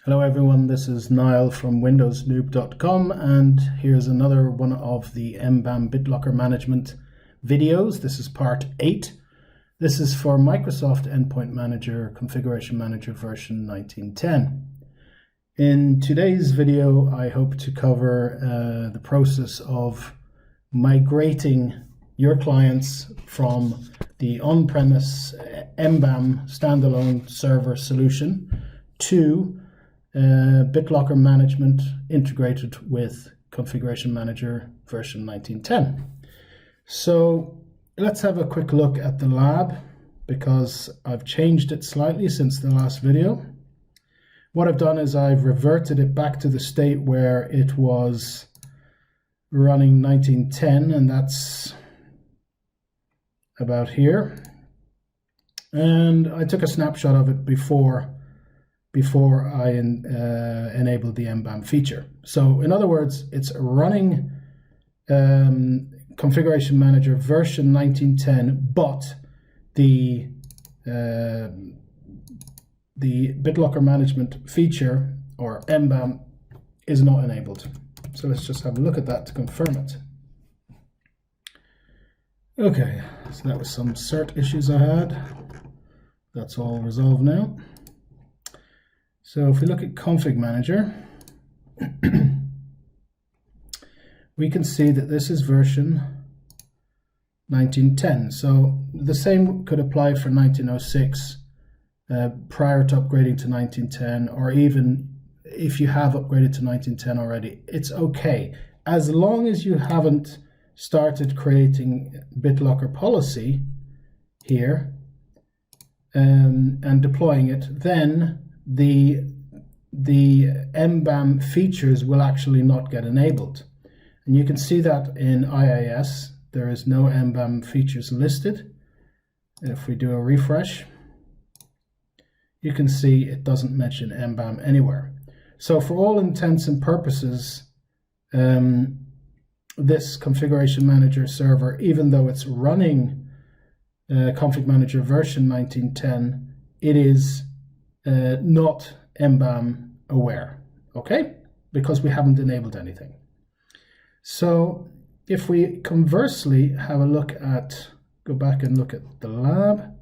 Hello everyone, this is Niall from windowsnoob.com, and here's another one of the MBAM BitLocker Management videos. This is part 8. This is for Microsoft Endpoint Manager Configuration Manager version 1910. In today's video, I hope to cover the process of migrating your clients from the on-premise MBAM standalone server solution to BitLocker Management integrated with Configuration Manager version 1910. So let's have a quick look at the lab, because I've changed it slightly since the last video. What I've done is I've reverted it back to the state where it was running 1910, and that's about here. And I took a snapshot of it before I enabled the MBAM feature. So in other words, it's running Configuration Manager version 1910, but the BitLocker Management feature, or MBAM, is not enabled. So let's just have a look at that to confirm it. Okay, so that was some cert issues I had. That's all resolved now. So if we look at ConfigMgr, we can see that this is version 1910. So the same could apply for 1906 prior to upgrading to 1910, or even if you have upgraded to 1910 already, it's okay. As long as you haven't started creating BitLocker policy here and deploying it, then the MBAM features will actually not get enabled. And you can see that in IIS, there is no MBAM features listed. If we do a refresh, you can see it doesn't mention MBAM anywhere. So for all intents and purposes, this Configuration Manager server, even though it's running Config Manager version 1910, it is not MBAM aware, okay? Because we haven't enabled anything. So if we conversely have a look at, go back and look at the lab,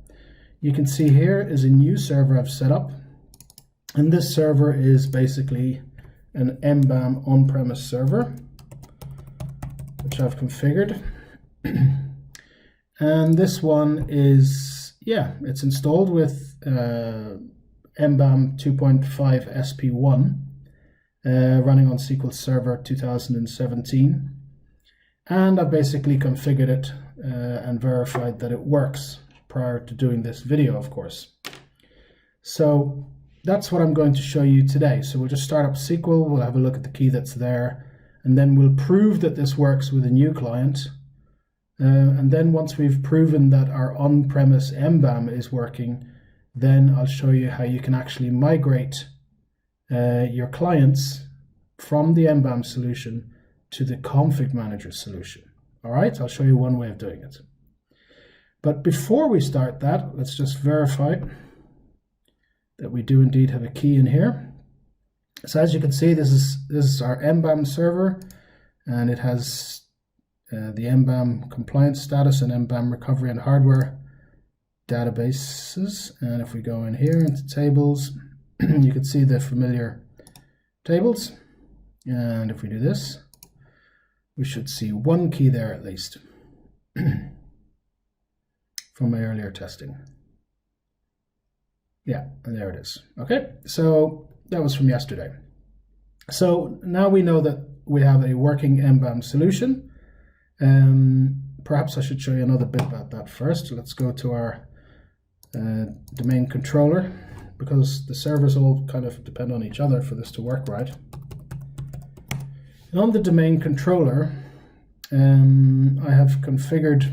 you can see here is a new server I've set up. And this server is basically an MBAM on-premise server, which I've configured. And this one is, it's installed with MBAM 2.5 SP1 running on SQL Server 2017, and I've basically configured it and verified that it works prior to doing this video, of course. So that's what I'm going to show you today. So we'll just start up SQL, we'll have a look at the key that's there, and then we'll prove that this works with a new client. And then once we've proven that our on-premise MBAM is working, then I'll show you how you can actually migrate your clients from the MBAM solution to the Config Manager solution. All right, I'll show you one way of doing it. But before we start that, let's just verify that we do indeed have a key in here. So as you can see, this is our MBAM server, and it has the MBAM compliance status and MBAM recovery and hardware databases. And if we go in here into tables, you can see the familiar tables. And if we do this, we should see one key there at least from my earlier testing. Yeah, and there it is. Okay, so that was from yesterday. So now we know that we have a working MBAM solution. Perhaps I should show you another bit about that first. Let's go to our domain controller, because the servers all kind of depend on each other for this to work right. And on the domain controller, I have configured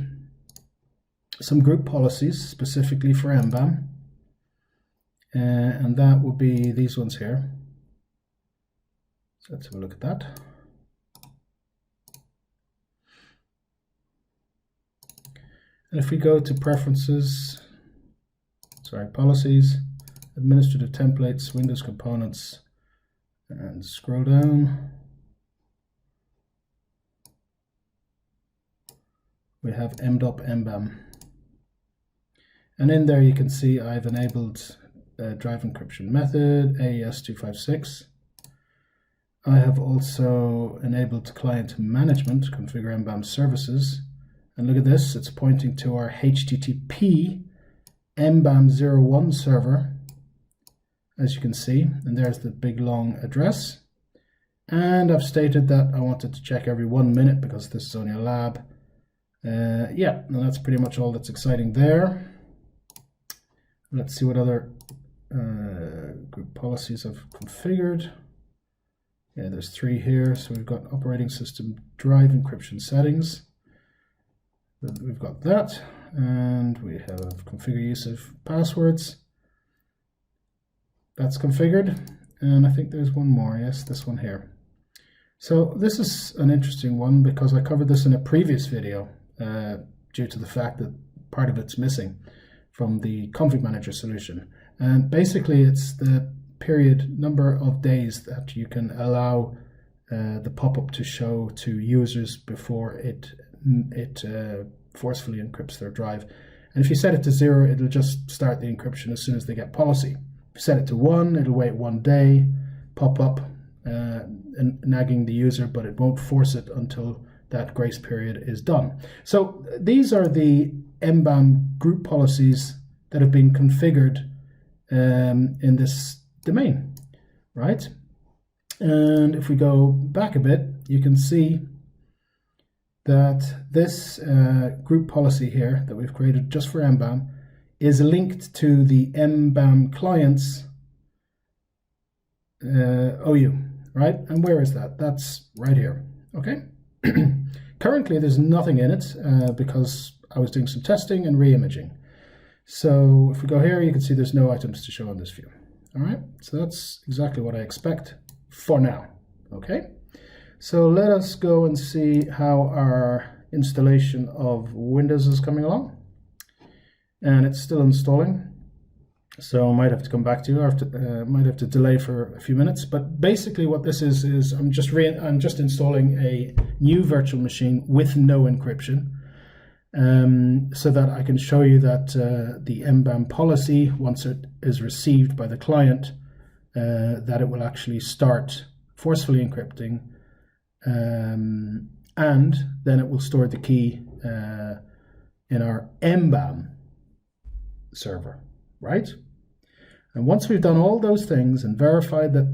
some group policies specifically for MBAM, and that will be these ones here. So let's have a look at that. And if we go to preferences, policies, administrative templates, Windows components, And scroll down. We have MBAM. And in there you can see I've enabled drive encryption method, AES256. I have also enabled client management, configure MBAM services. And look at this, it's pointing to our HTTP MBAM01 server, as you can see. And there's the big long address. And I've stated that I wanted to check every 1 minute because this is only a lab. Yeah, and that's pretty much all that's exciting there. Let's see what other group policies I've configured. Yeah, there's 3 here. So we've got operating system drive encryption settings. We've got that, and we have configure use of passwords. That's configured, and I think there's one more. Yes, this one here. So this is an interesting one because I covered this in a previous video due to the fact that part of it's missing from the ConfigMgr solution. And basically it's the period number of days that you can allow the pop-up to show to users before it forcefully encrypts their drive. And if you set it to 0, it'll just start the encryption as soon as they get policy. If you set it to 1, it'll wait 1 day, pop up, and nagging the user, but it won't force it until that grace period is done. So these are the MBAM group policies that have been configured in this domain, right? And if we go back a bit, you can see that this group policy here that we've created just for MBAM is linked to the MBAM clients OU, right? And where is that? That's right here, okay? Currently, there's nothing in it because I was doing some testing and re-imaging. So if we go here, you can see there's no items to show on this view. All right, so that's exactly what I expect for now, okay? So let us go and see how our installation of Windows is coming along. And it's still installing, so I might have to come back to you, or might have to delay for a few minutes. But basically what this is I'm just installing a new virtual machine with no encryption, so that I can show you that the MBAM policy, once it is received by the client, that it will actually start forcefully encrypting, and then it will store the key in our MBAM server, right? And once we've done all those things and verified that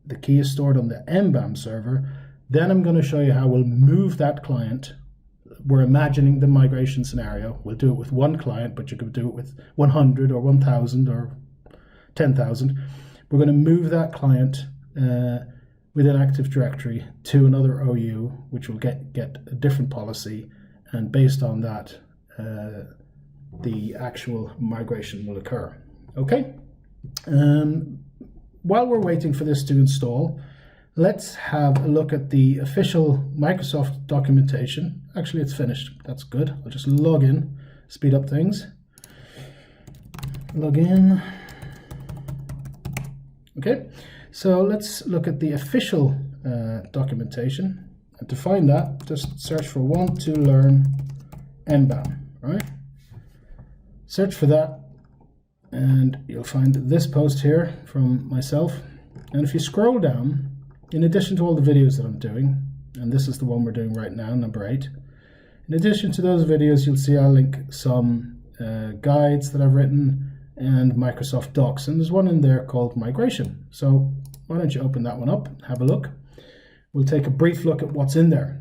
the key is stored on the MBAM server, then I'm going to show you how we'll move that client. We're imagining the migration scenario. We'll do it with one client, but you could do it with 100 or 1,000 or 10,000. We're going to move that client with an Active Directory to another OU, which will get a different policy, and based on that, the actual migration will occur. Okay. While we're waiting for this to install, let's have a look at the official Microsoft documentation. Actually, it's finished. That's good. I'll just log in, speed up things. Log in. Okay, so let's look at the official documentation. And to find that, just search for want to learn MBAM, right? Search for that, and you'll find this post here from myself. And if you scroll down, in addition to all the videos that I'm doing, and this is the one we're doing right now, number 8, in addition to those videos, you'll see I'll link some guides that I've written and Microsoft Docs, and there's one in there called Migration. So why don't you open that one up, have a look. We'll take a brief look at what's in there.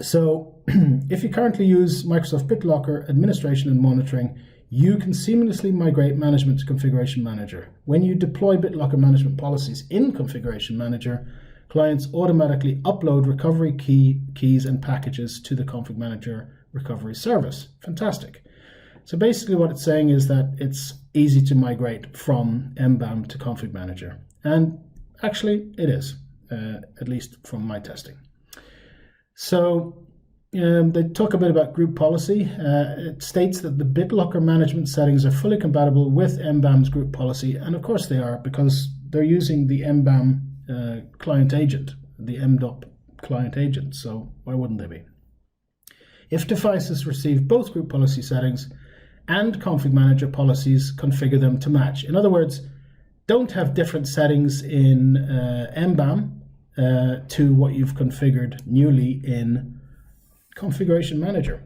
So if you currently use Microsoft BitLocker Administration and Monitoring, you can seamlessly migrate management to Configuration Manager. When you deploy BitLocker management policies in Configuration Manager, clients automatically upload recovery keys and packages to the ConfigMgr recovery service. Fantastic. So basically what it's saying is that it's easy to migrate from MBAM to ConfigMgr. And actually it is, at least from my testing. So they talk a bit about group policy. It states that the BitLocker management settings are fully compatible with MBAM's group policy, and of course they are, because they're using the MBAM client agent, the MDOP client agent, so why wouldn't they be? If devices receive both group policy settings and ConfigMgr policies, configure them to match. In other words, don't have different settings in MBAM to what you've configured newly in Configuration Manager.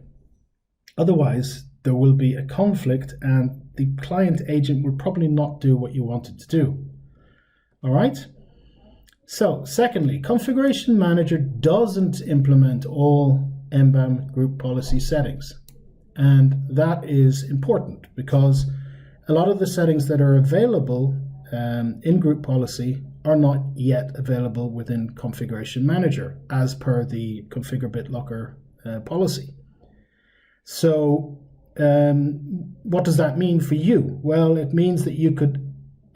Otherwise, there will be a conflict and the client agent will probably not do what you want it to do. All right? So, secondly, Configuration Manager doesn't implement all MBAM group policy settings. And that is important because a lot of the settings that are available in group policy are not yet available within Configuration Manager as per the configure BitLocker policy. So what does that mean for you? Well, it means that you could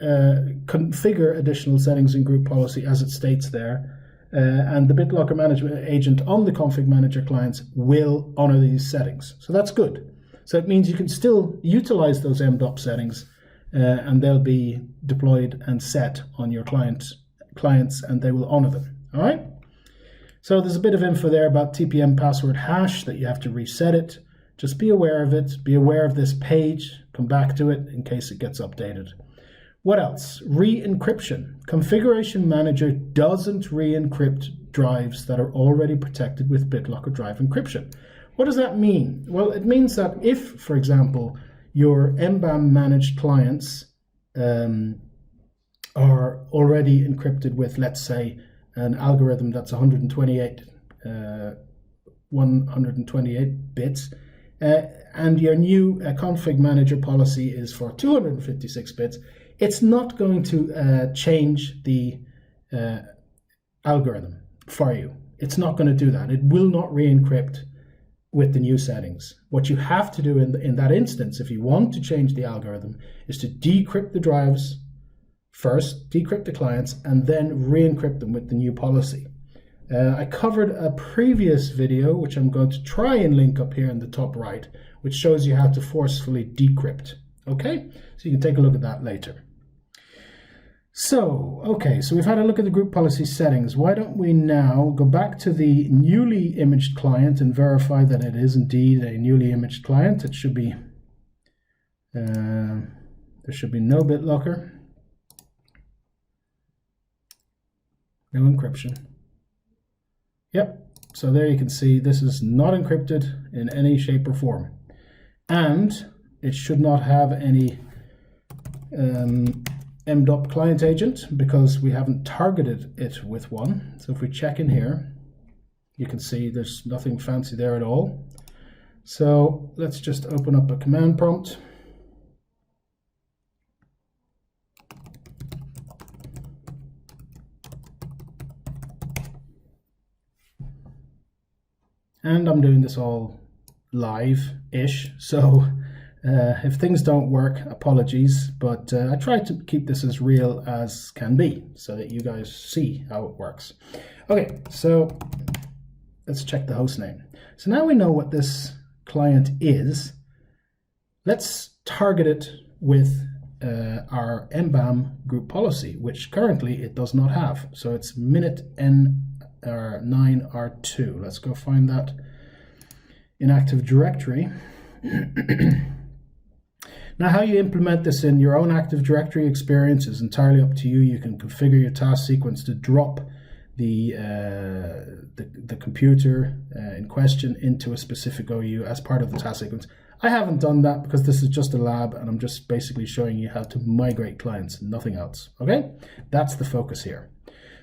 configure additional settings in group policy as it states there, and the BitLocker Management agent on the Config Manager clients will honor these settings. So that's good. So it means you can still utilize those MDOP settings and they'll be deployed and set on your clients and they will honor them. All right. So there's a bit of info there about TPM password hash that you have to reset it. Just be aware of it. Be aware of this page. Come back to it in case it gets updated. What else? Re-encryption. Configuration Manager doesn't re-encrypt drives that are already protected with BitLocker drive encryption. What does that mean? Well, it means that if, for example, your MBAM managed clients are already encrypted with, let's say, an algorithm that's 128 bits, and your new config manager policy is for 256 bits, it's not going to change the algorithm for you. It's not going to do that. It will not re-encrypt with the new settings. What you have to do in that instance, if you want to change the algorithm, is to decrypt the drives first, decrypt the clients, and then re-encrypt them with the new policy. I covered a previous video, which I'm going to try and link up here in the top right, which shows you how to forcefully decrypt. Okay, so you can take a look at that later. So, okay, so we've had a look at the group policy settings. Why don't we now go back to the newly imaged client and verify that it is indeed a newly imaged client. It should be, there should be no BitLocker, no encryption. Yep, so there you can see this is not encrypted in any shape or form. And it should not have any MDOP client agent because we haven't targeted it with one. So if we check in here, you can see there's nothing fancy there at all. So let's just open up a command prompt. And I'm doing this all live-ish, so if things don't work, apologies, but I try to keep this as real as can be so that you guys see how it works. Okay, so let's check the host name. So now we know what this client is. Let's target it with our MBAM group policy, which currently it does not have. So it's minute N9R2. Let's go find that in Active Directory. Now, how you implement this in your own Active Directory experience is entirely up to you. You can configure your task sequence to drop the computer in question into a specific OU as part of the task sequence. I haven't done that because this is just a lab and I'm just basically showing you how to migrate clients, nothing else. Okay, that's the focus here.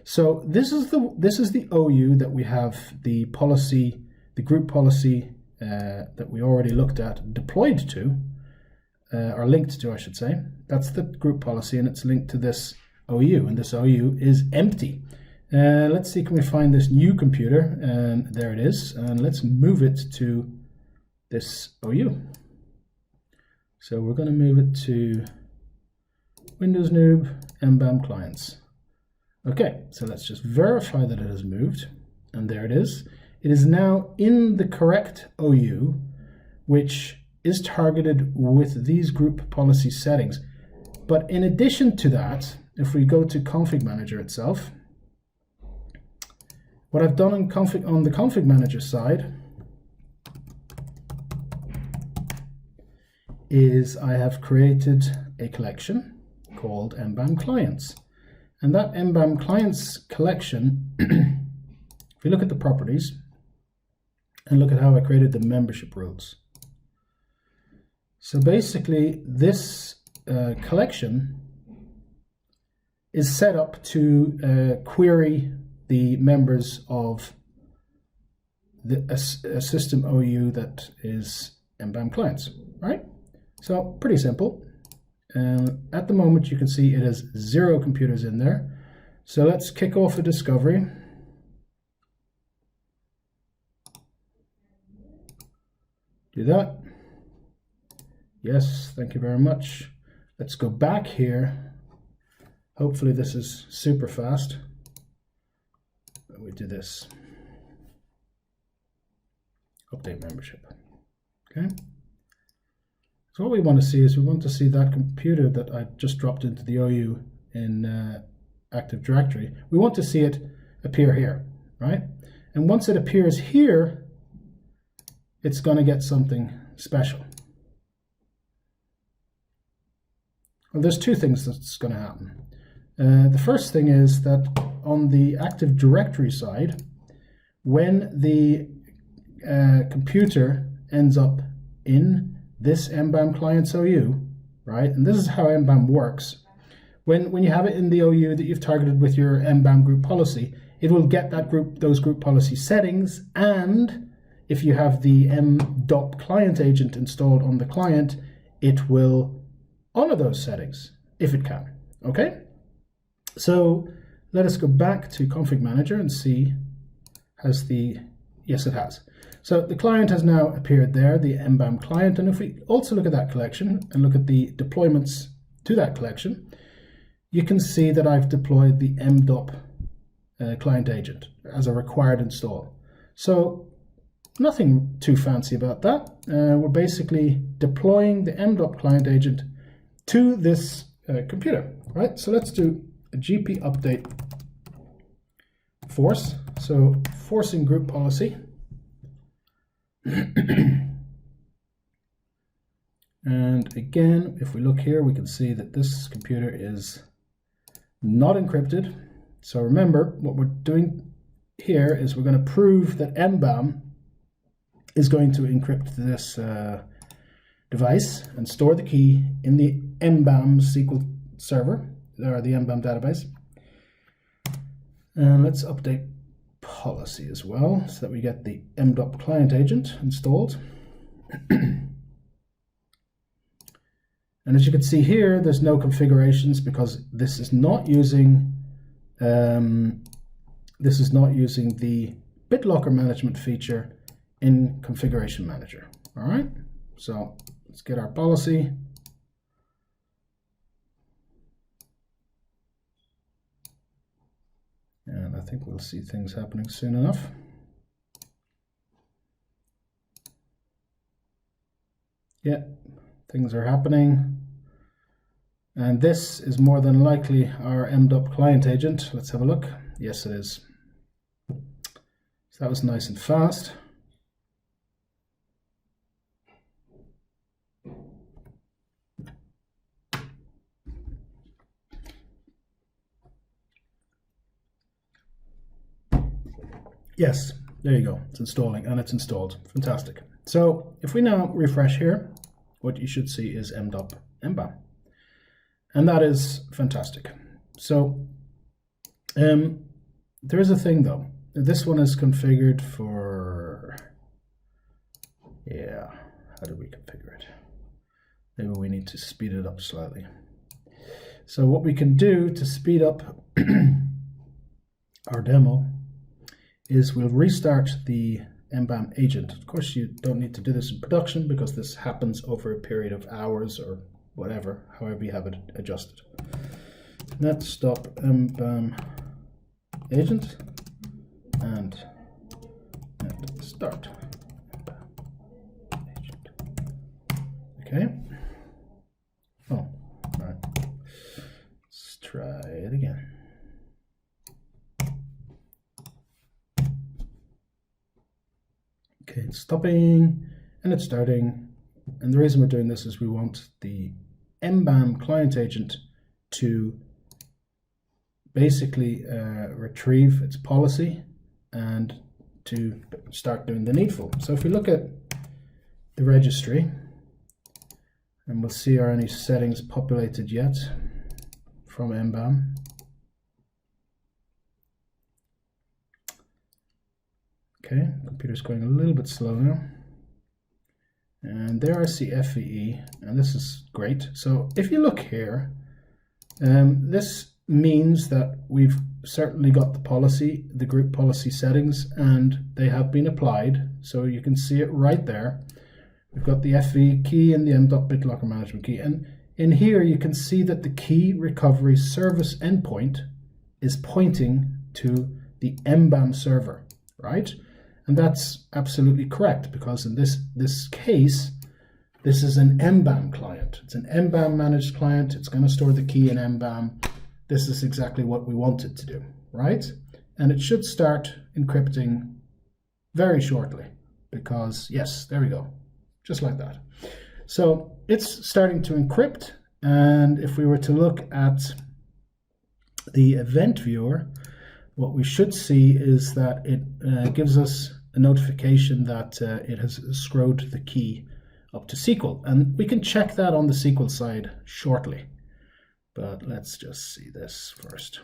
So this is the OU that we have the policy, the group policy that we already looked at deployed to. Or linked to, I should say. That's the group policy and it's linked to this OU, and this OU is empty. Let's see, can we find this new computer? There it is, and let's move it to this OU. So we're going to move it to Windows Noob MBAM clients. Okay, so let's just verify that it has moved, and there it is. It is now in the correct OU, which is targeted with these group policy settings. But in addition to that, if we go to ConfigMgr itself, what I've done on the ConfigMgr side is I have created a collection called MBAM clients. And that MBAM clients collection, if we look at the properties and look at how I created the membership rules. So basically this collection is set up to query the members of a system OU that is MBAM clients, right? So pretty simple. At the moment you can see it has 0 computers in there. So let's kick off a discovery. Do that. Yes, thank you very much. Let's go back here. Hopefully this is super fast. We do this. Update membership. Okay. So what we want to see is we want to see that computer that I just dropped into the OU in Active Directory. We want to see it appear here, right? And once it appears here, it's going to get something special. Well, there's 2 things that's going to happen. The first thing is that on the Active Directory side, when the computer ends up in this MBAM clients OU, right? And this is how MBAM works. When you have it in the OU that you've targeted with your MBAM group policy, it will get those group policy settings, and if you have the MDOP client agent installed on the client, it will honor those settings if it can. Okay? So let us go back to ConfigMgr and see, yes, it has. So the client has now appeared there, the MBAM client, and if we also look at that collection and look at the deployments to that collection, you can see that I've deployed the MDOP client agent as a required install. So nothing too fancy about that. We're basically deploying the MDOP client agent to this computer, right? So let's do a GP update force. So forcing group policy. And again, if we look here, we can see that this computer is not encrypted. So remember, what we're doing here is we're going to prove that MBAM is going to encrypt this device and store the key in the MBAM SQL server, or the MBAM database. And let's update policy as well, so that we get the MDOP client agent installed. And as you can see here, there's no configurations because this is not using the BitLocker Management feature in Configuration Manager. All right, so let's get our policy. And I think we'll see things happening soon enough. Yeah, things are happening. And this is more than likely our MDOP client agent. Let's have a look. Yes, it is. So that was nice and fast. Yes, there you go. It's installing, and it's installed. Fantastic. So if we now refresh here, what you should see is MDOP MBAM. And that is fantastic. So there is a thing though. This one is configured for, yeah, how do we configure it? Maybe we need to speed it up slightly. So what we can do to speed up our demo is we'll restart the MBAM agent. Of course, you don't need to do this in production because this happens over a period of hours or whatever, however you have it adjusted. Net stop MBAM agent and net start MBAM agent. Okay. Oh, all right. Let's try It's stopping and it's starting. And the reason we're doing this is we want the MBAM client agent to basically retrieve its policy and to start doing the needful. So if we look at the registry, and we'll see are any settings populated yet from MBAM. Okay, computer's going a little bit slow now. And there I see FVE, and this is great. So if you look here, this means that we've certainly got the policy, the group policy settings, and they have been applied. So you can see it right there. We've got the FV key and the m.BitLocker Management key. And in here, you can see that the key recovery service endpoint is pointing to the MBAM server, right? And that's absolutely correct, because in this case, this is an MBAM client. It's an MBAM managed client. It's going to store the key in MBAM. This is exactly what we want it to do, right? And it should start encrypting very shortly, because yes, there we go, just like that. So it's starting to encrypt. And if we were to look at the event viewer, what we should see is that it gives us a notification that it has escrowed the key up to SQL. And we can check that on the SQL side shortly. But let's just see this first.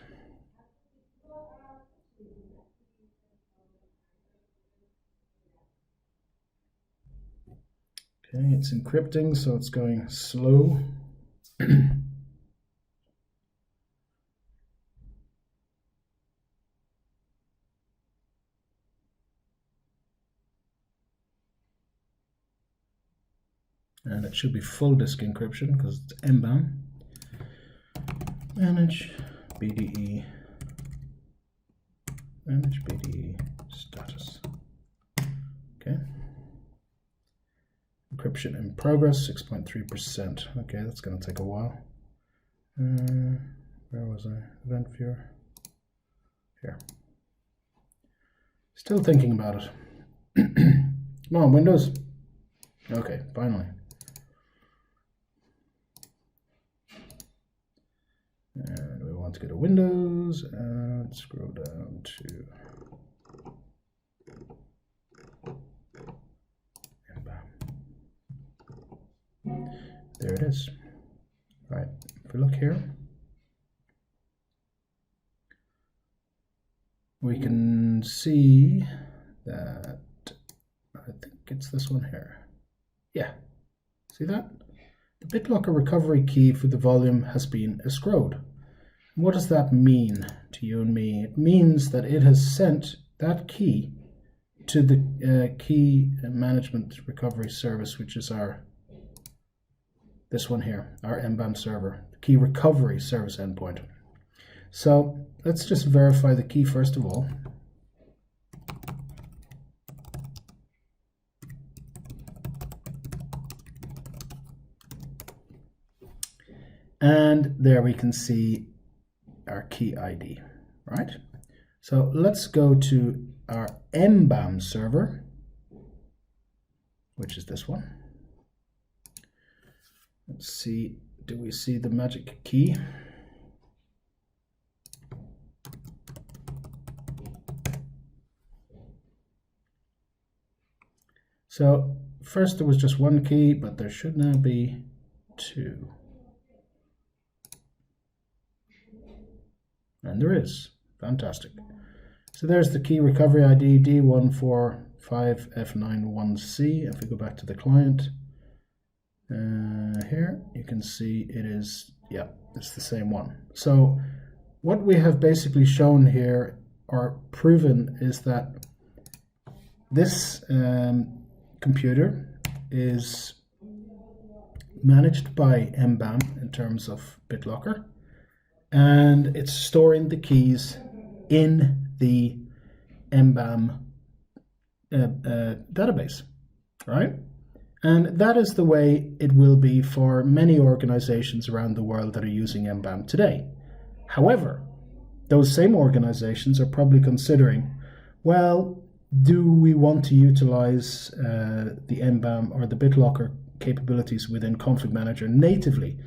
Okay, it's encrypting, so it's going slow. And it should be full disk encryption because it's MBAM. Manage BDE status. Okay. Encryption in progress, 6.3%. Okay, that's going to take a while. Where was I? Event viewer. Here. Still thinking about it. Come on, Windows. Okay, finally. And we want to go to Windows and scroll down to MBAM. There it is. Right, if we look here, we can see that I think it's this one here. Yeah, see that? The BitLocker recovery key for the volume has been escrowed. What does that mean to you and me? It means that it has sent that key to the key management recovery service, which is this one here, our MBAM server, the key recovery service endpoint. So let's just verify the key first of all. And there we can see our key ID, right? So let's go to our MBAM server, which is this one. Let's see, do we see the magic key? So first there was just one key, but there should now be two. And there is. Fantastic. So there's the key recovery ID D145F91C. If we go back to the client, here you can see it is, yeah, it's the same one. So what we have basically shown here or proven is that this computer is managed by MBAM in terms of BitLocker. And it's storing the keys in the MBAM database, right? And that is the way it will be for many organizations around the world that are using MBAM today. However, those same organizations are probably considering, well, do we want to utilize the MBAM or the BitLocker capabilities within ConfigMgr natively,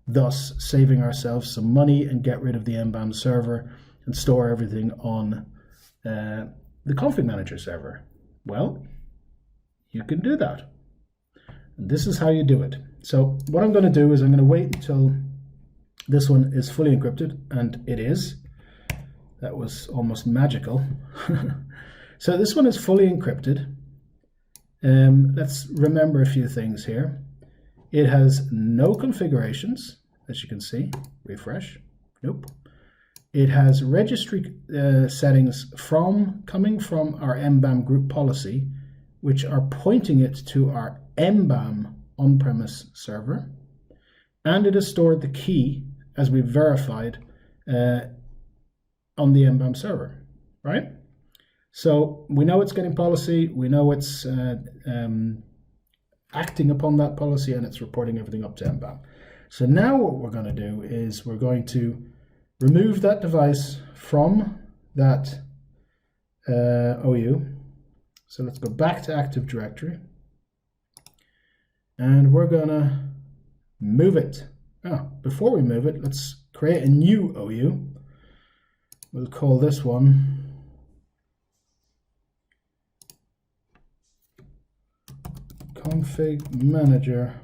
thus saving ourselves some money and get rid of the MBAM server and store everything on the ConfigMgr server? Well, you can do that. And this is how you do it. So what I'm going to do is I'm going to wait until this one is fully encrypted, and it is. That was almost magical. So this one is fully encrypted. Let's remember a few things here. It has no configurations, as you can see. Refresh. Nope. It has registry settings coming from our MBAM group policy, which are pointing it to our MBAM on-premise server. And it has stored the key, as we've verified, on the MBAM server, right? So we know it's getting policy, we know it's acting upon that policy, and it's reporting everything up to MBAM. So now what we're going to do is we're going to remove that device from that OU. So let's go back to Active Directory, and we're going to move it. Before we move it, let's create a new OU. We'll call this one ConfigMgr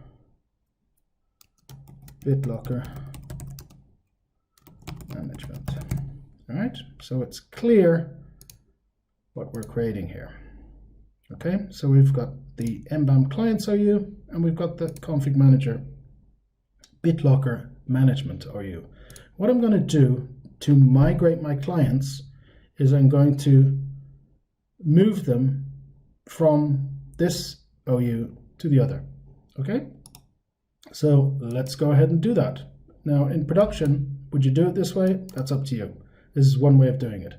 BitLocker Management. All right, so it's clear what we're creating here. Okay, so we've got the MBAM clients OU, and we've got the ConfigMgr BitLocker Management OU. What I'm going to do to migrate my clients is I'm going to move them from this OU to the other. Okay, so let's go ahead and do that. Now in production, would you do it this way? That's up to you. This is one way of doing it.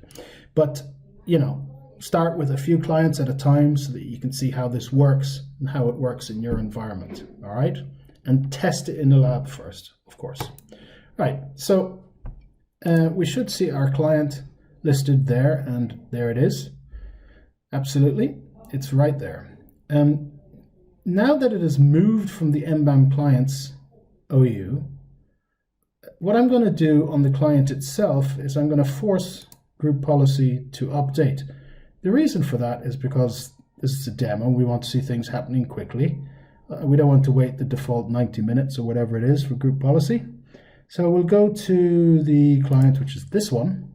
But, you know, start with a few clients at a time so that you can see how this works and how it works in your environment. All right, and test it in the lab first, of course. Right, so we should see our client listed there, and there it is. Absolutely, it's right there. Now that it has moved from the MBAM clients OU, what I'm going to do on the client itself is I'm going to force group policy to update. The reason for that is because this is a demo. We want to see things happening quickly. We don't want to wait the default 90 minutes or whatever it is for group policy. So we'll go to the client, which is this one.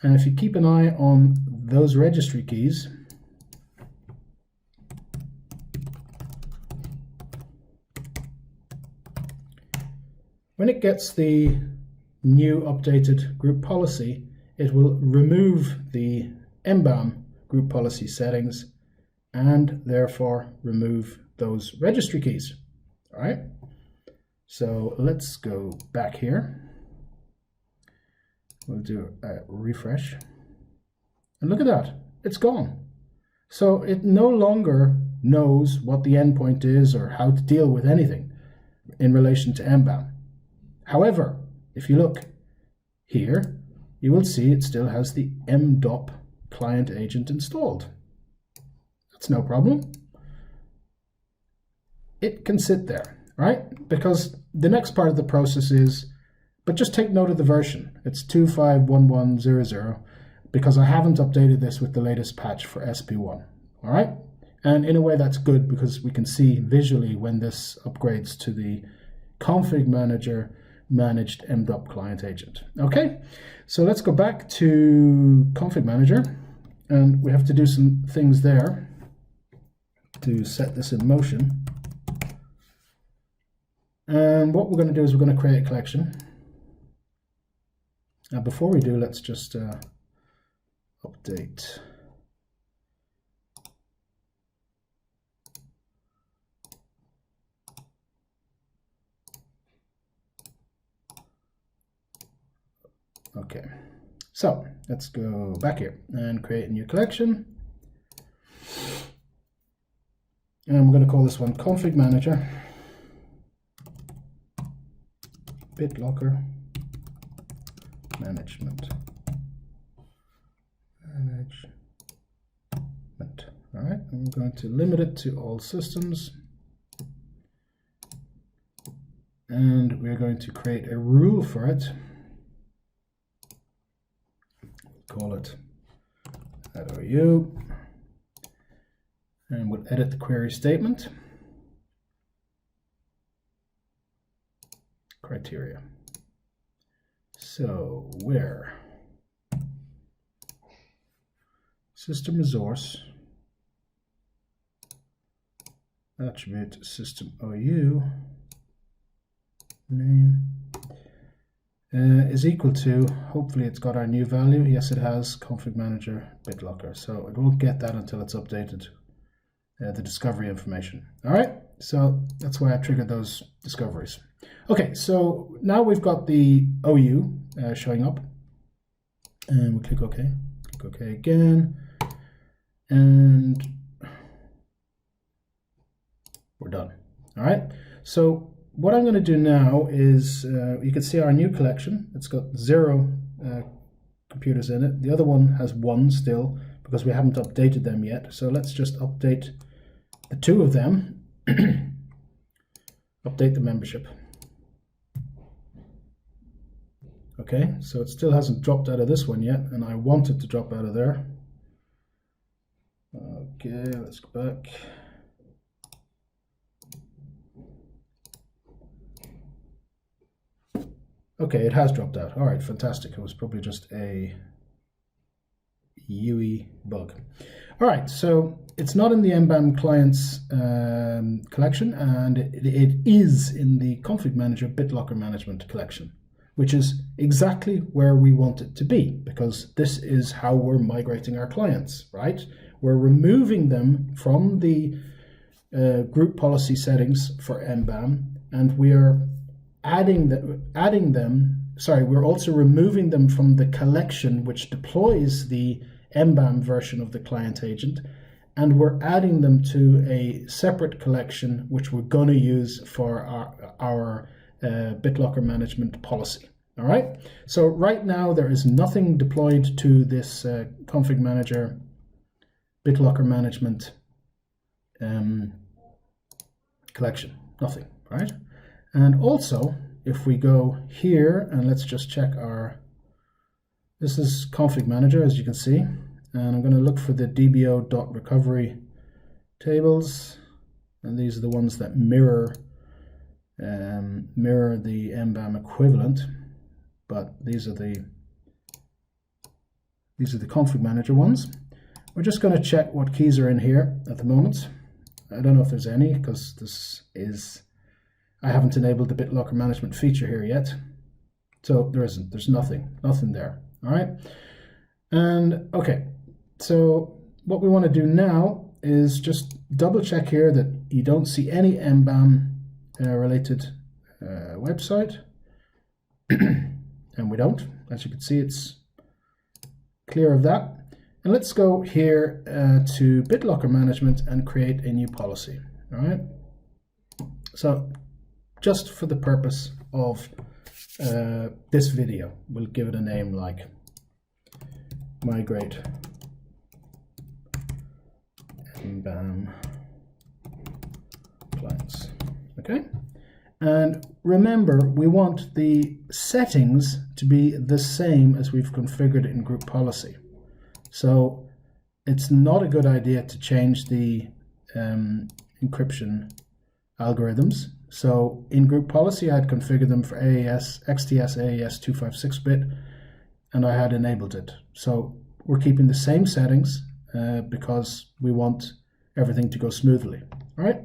And if you keep an eye on those registry keys, when it gets the new updated group policy, it will remove the MBAM group policy settings and therefore remove those registry keys. All right. So let's go back here. We'll do a refresh. And look at that, it's gone. So it no longer knows what the endpoint is or how to deal with anything in relation to MBAM. However, if you look here, you will see it still has the MDOP client agent installed. That's no problem. It can sit there, right? Because the next part of the process is, but just take note of the version. It's 251100 because I haven't updated this with the latest patch for SP1, all right? And in a way that's good because we can see visually when this upgrades to the ConfigMgr managed MDOP client agent. Okay, so let's go back to ConfigMgr, and we have to do some things there to set this in motion. And what we're going to do is we're going to create a collection. Now before we do, let's just update. Okay, so let's go back here and create a new collection. And we're going to call this one ConfigMgr BitLocker Management. I'm going to limit it to all systems. And we're going to create a rule for it. Call it @OU. And we'll edit the query statement. Criteria. So where system resource attribute system OU name is equal to, hopefully it's got our new value. Yes, it has, ConfigMgr BitLocker. So it won't get that until it's updated the discovery information. All right, so that's why I triggered those discoveries. Okay, so now we've got the OU showing up, and we click OK. Click OK again, and we're done. All right, so what I'm going to do now is, you can see our new collection. It's got 0 computers in it. The other one has 1 still, because we haven't updated them yet. So let's just update the 2 of them. Update the membership. Okay, so it still hasn't dropped out of this one yet, and I want it to drop out of there. Okay, let's go back. Okay, it has dropped out. All right, fantastic. It was probably just a UE bug. All right, so it's not in the MBAM clients collection, and it is in the ConfigMgr BitLocker Management collection, which is exactly where we want it to be, because this is how we're migrating our clients, right? We're removing them from the group policy settings for MBAM, and we're we're also removing them from the collection which deploys the MBAM version of the client agent, and we're adding them to a separate collection which we're going to use for our BitLocker management policy. All right, so right now there is nothing deployed to this ConfigMgr BitLocker management collection, nothing, right? And also, if we go here and let's just check this is ConfigMgr, as you can see, and I'm going to look for the dbo.recovery tables, and these are the ones that mirror the MBAM equivalent, but these are the ConfigMgr ones. We're just going to check what keys are in here at the moment. I don't know if there's any, because I haven't enabled the BitLocker management feature here yet. So there's nothing there. All right. And okay, so what we want to do now is just double check here that you don't see any MBAM related website. And we don't. As you can see, it's clear of that. And let's go here to BitLocker Management and create a new policy. All right. So just for the purpose of this video, we'll give it a name like migrate MBAM clients. Okay. And remember, we want the settings to be the same as we've configured in group policy. So it's not a good idea to change the encryption algorithms. So in group policy, I had configured them for XTS AES 256-bit, and I had enabled it. So we're keeping the same settings because we want everything to go smoothly. All right.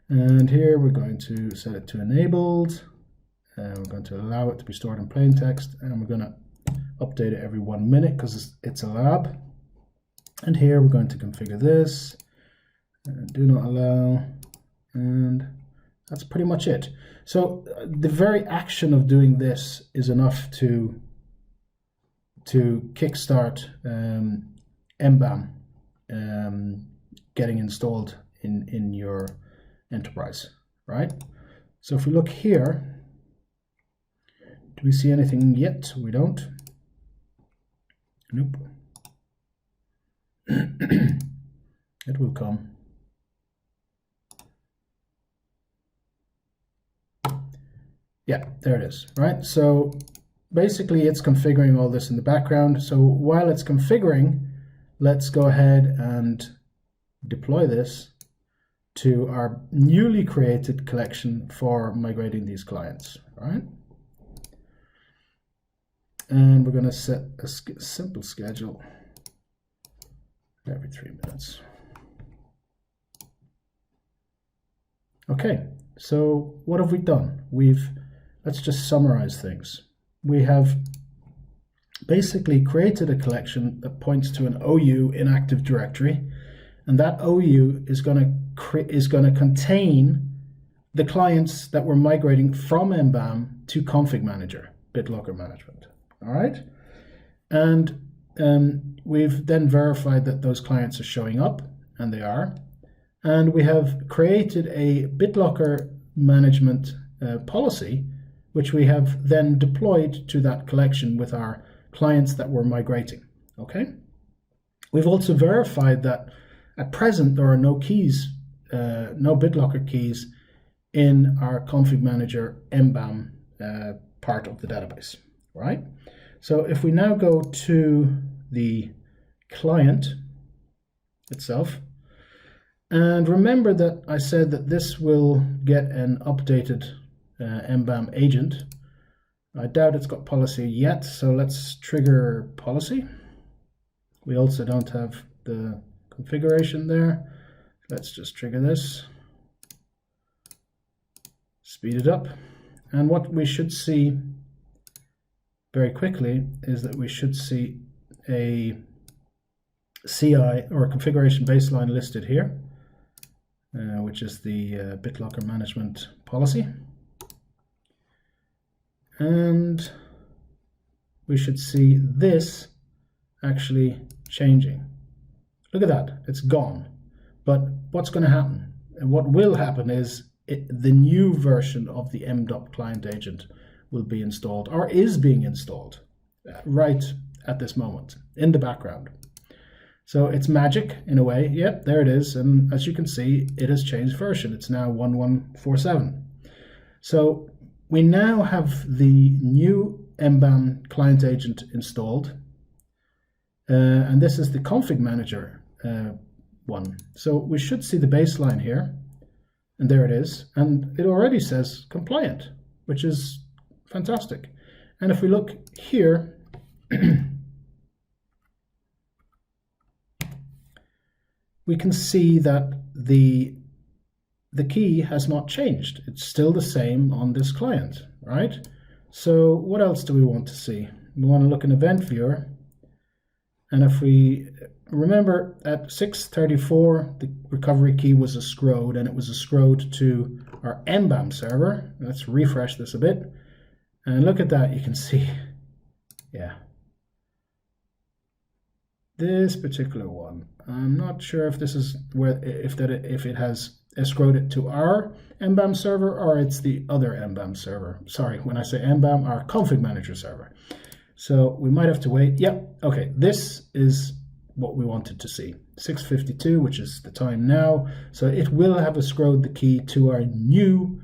And here we're going to set it to enabled. We're going to allow it to be stored in plain text, and we're going to update it every 1 minute because it's a lab. And here we're going to configure this, do not allow, and that's pretty much it. So the very action of doing this is enough to kickstart MBAM getting installed in your enterprise, right? So if we look here, do we see anything yet? We don't. Nope. It will come. Yeah, there it is, right? So basically it's configuring all this in the background. So while it's configuring, let's go ahead and deploy this to our newly created collection for migrating these clients, all right? And we're going to set a simple schedule every 3 minutes. Okay, so what have we done? Let's just summarize things. We have basically created a collection that points to an OU in Active Directory, and that OU is going to contain the clients that we're migrating from MBAM to ConfigMgr, BitLocker Management. All right, and we've then verified that those clients are showing up, and they are, and we have created a BitLocker Management policy, which we have then deployed to that collection with our clients that we're migrating. Okay, we've also verified that at present there are no keys, no BitLocker keys in our ConfigMgr MBAM part of the database, right? So if we now go to the client itself, and remember that I said that this will get an updated MBAM agent. I doubt it's got policy yet, so let's trigger policy. We also don't have the configuration there. Let's just trigger this, speed it up, and what we should see very quickly is that we should see a CI or a configuration baseline listed here, which is the BitLocker Management policy. And we should see this actually changing. Look at that, it's gone. But what's going to happen? And what will happen is the new version of the MDOP client agent will be installed, or is being installed right at this moment in the background. So it's magic in a way. Yep, there it is. And as you can see, it has changed version. It's now 1147. So we now have the new MBAM client agent installed. And this is the ConfigMgr one. So we should see the baseline here. And there it is. And it already says compliant, which is fantastic. And if we look here, we can see that the key has not changed. It's still the same on this client, right? So what else do we want to see? We want to look in Event Viewer. And if we remember at 6:34, the recovery key was escrowed, and it was escrowed to our MBAM server. Let's refresh this a bit. And look at that, you can see, yeah. This particular one, I'm not sure if this is where, if it has escrowed it to our MBAM server or it's the other MBAM server. Sorry, when I say MBAM, our ConfigMgr server. So we might have to wait. Yep, okay, this is what we wanted to see. 6:52, which is the time now. So it will have escrowed the key to our new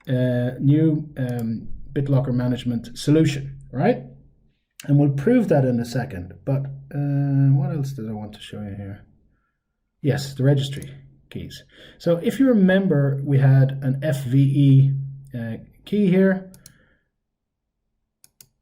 BitLocker Management solution, right? And we'll prove that in a second. But what else did I want to show you here? Yes, the registry keys. So if you remember, we had an FVE key here,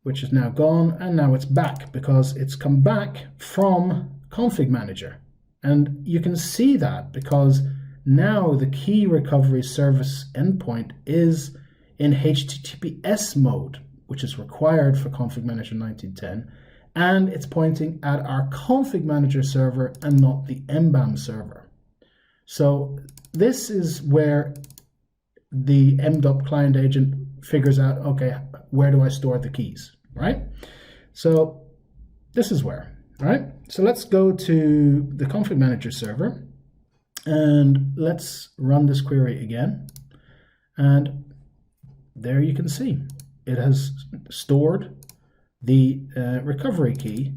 which is now gone, and now it's back because it's come back from ConfigMgr. And you can see that because now the key recovery service endpoint is in HTTPS mode, which is required for ConfigMgr 1910, and it's pointing at our ConfigMgr server and not the MBAM server. So this is where the MDOP client agent figures out, okay, where do I store the keys, right? So this is where, all right? So let's go to the ConfigMgr server and let's run this query again. And there you can see it has stored the recovery key,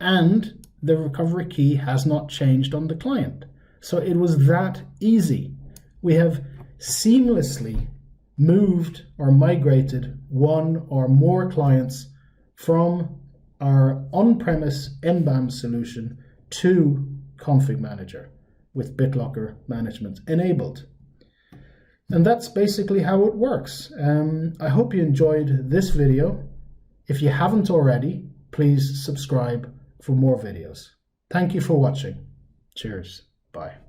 and the recovery key has not changed on the client. So it was that easy. We have seamlessly moved or migrated one or more clients from our on-premise MBAM solution to ConfigMgr with BitLocker Management enabled. And that's basically how it works. I hope you enjoyed this video. If you haven't already, please subscribe for more videos. Thank you for watching. Cheers. Bye.